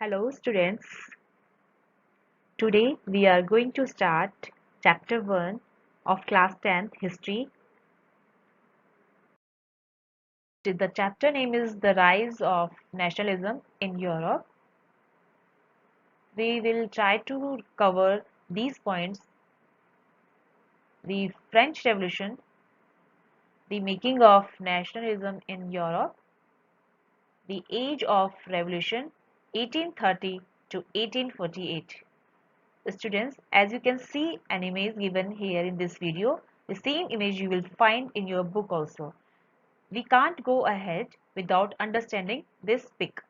Hello students, today we are going to start chapter 1 of class 10th history. The chapter name is The Rise of Nationalism in Europe. We will try to cover these points: the French Revolution, the making of nationalism in Europe, the age of revolution 1830 to 1848. Students, as you can see an image given here in this video, the same image you will find in your book also. We can't go ahead without understanding this pic.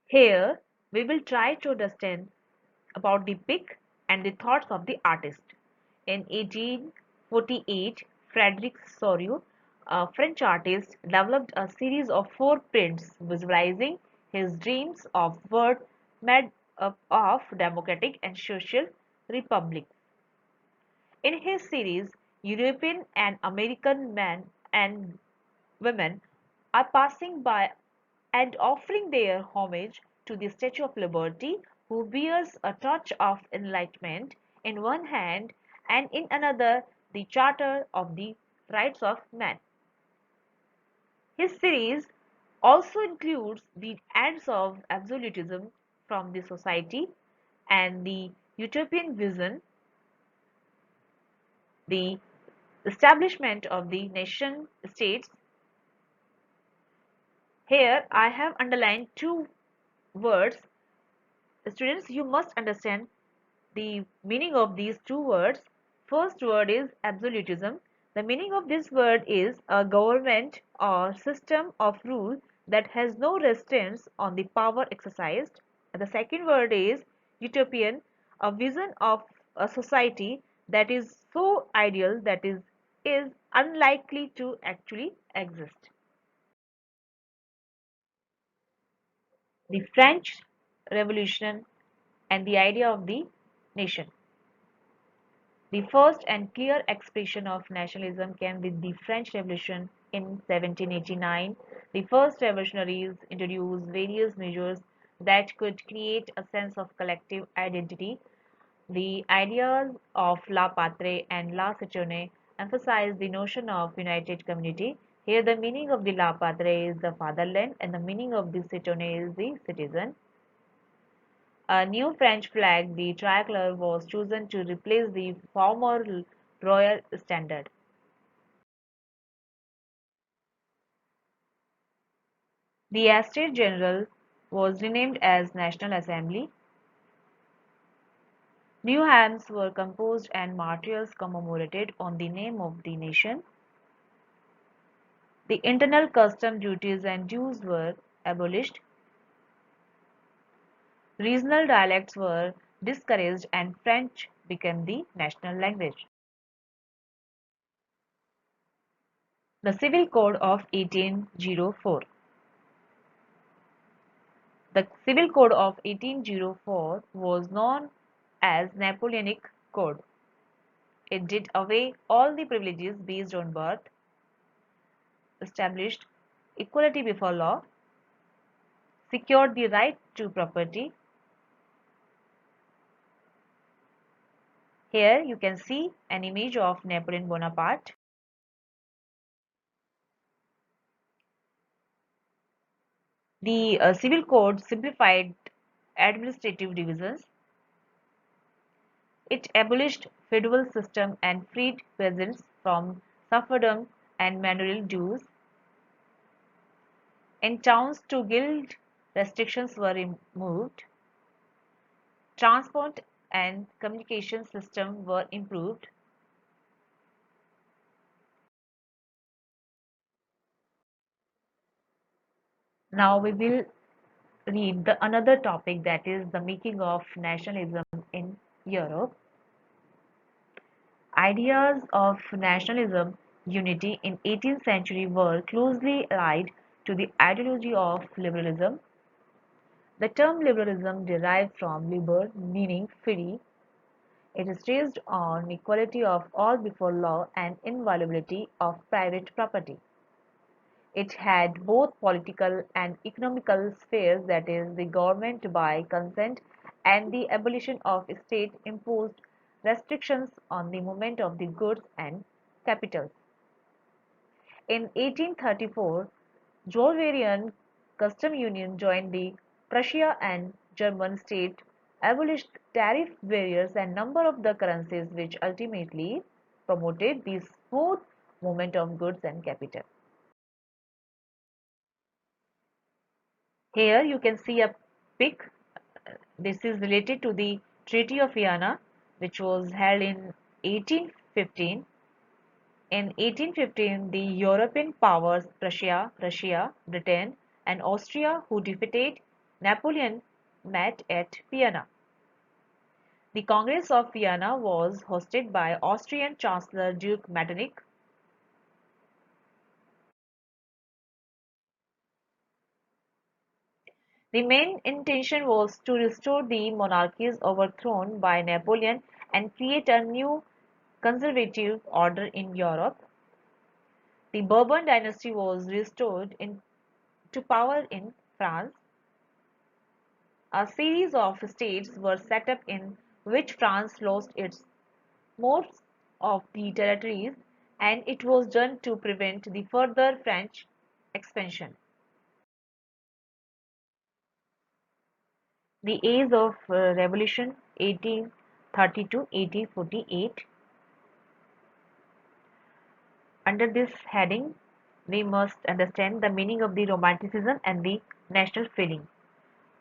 Here, we will try to understand about the pic and the thoughts of the artist. In 1848, Frederic Soriot, a French artist, developed a series of 4 prints visualizing his dreams of world made up of democratic and social republic. In his series, European and American men and women are passing by and offering their homage to the Statue of Liberty, who bears a torch of enlightenment in one hand and in another the Charter of the Rights of Man. His series also includes the ends of absolutism from the society and the utopian vision, the establishment of the nation states. Here I have underlined 2 words. Students, you must understand the meaning of these 2 words. First word is absolutism. The meaning of this word is a government or system of rule that has no restraints on the power exercised. And the second word is utopian, a vision of a society that is so ideal that is unlikely to actually exist. The French Revolution and the idea of the nation. The first and clear expression of nationalism came with the French Revolution in 1789. The first revolutionaries introduced various measures that could create a sense of collective identity. The ideas of La Patrie and La Citoyenne emphasize the notion of united community. Here the meaning of the La Patrie is the fatherland and the meaning of the Citoyenne is the citizen. A new French flag, the tricolor, was chosen to replace the former royal standard. The Estate General was renamed as National Assembly. New hymns were composed and martyrs commemorated on the name of the nation. The internal custom duties and dues were abolished. Regional dialects were discouraged and French became the national language. The Civil Code of 1804. The Civil Code of 1804 was known as Napoleonic Code. It did away all the privileges based on birth, established equality before law, secured the right to property. Here you can see an image of Napoleon Bonaparte. The Civil Code simplified administrative divisions. It abolished feudal system and freed peasants from serfdom and manual dues. In towns to guild restrictions were removed. Transport and communication systems were improved. Now we will read the another topic, that is the making of nationalism in Europe. Ideas of nationalism unity in 18th century were closely allied to the ideology of liberalism. The term liberalism derived from liber, meaning free. It stressed on equality of all before law and inviolability of private property. It had both political and economical spheres, that is, the government by consent and the abolition of state-imposed restrictions on the movement of the goods and capital. In 1834, Jordanian custom union joined the Prussia and German state abolished tariff barriers and number of the currencies which ultimately promoted the smooth movement of goods and capital. Here you can see a pic. This is related to the Treaty of Vienna, which was held in 1815. In 1815, the European powers Prussia, Russia, Britain, and Austria, who defeated Napoleon, met at Vienna. The Congress of Vienna was hosted by Austrian Chancellor Duke Metternich. The main intention was to restore the monarchies overthrown by Napoleon and create a new conservative order in Europe. The Bourbon dynasty was restored to power in France. A series of states were set up in which France lost its most of the territories, and it was done to prevent the further French expansion. The age of revolution 1830 to 1848. Under this heading, we must understand the meaning of the Romanticism and the national feeling.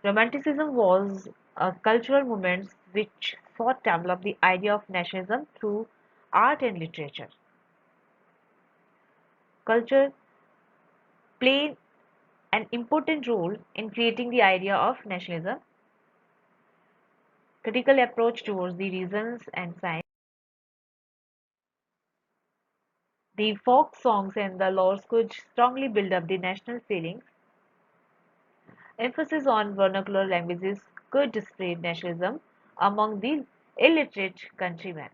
Romanticism was a cultural movement which sought to develop the idea of nationalism through art and literature. Culture played an important role in creating the idea of nationalism. Critical approach towards the reasons and science. The folk songs and the laws could strongly build up the national feelings. Emphasis on vernacular languages could spread nationalism among the illiterate countrymen.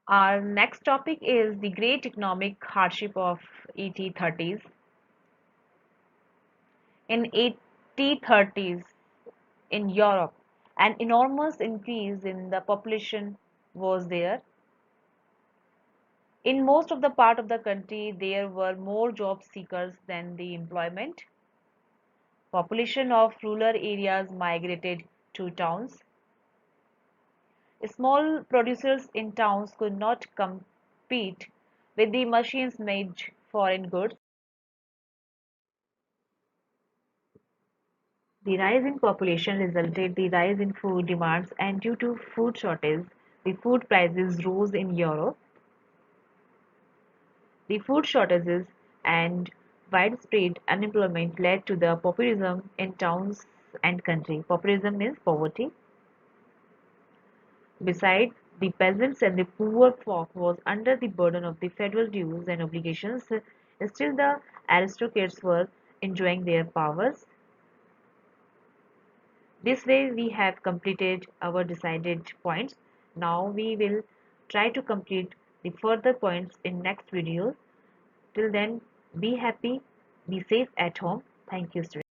Our next topic is the great economic hardship of 1830s. In 1830s in Europe, an enormous increase in the population was there. In most of the part of the country, there were more job seekers than the employment. Population of rural areas migrated to towns. Small producers in towns could not compete with the machines made foreign goods. The rise in population resulted the rise in food demands, and due to food shortage, the food prices rose in Europe. The food shortages and widespread unemployment led to the pauperism in towns and country. Pauperism means poverty. Besides, the peasants and the poor folk was under the burden of the federal dues and obligations. Still, the aristocrats were enjoying their powers. This way, we have completed our decided points. Now, we will try to complete the further points in next video. Till then, be happy, be safe at home. Thank you, students.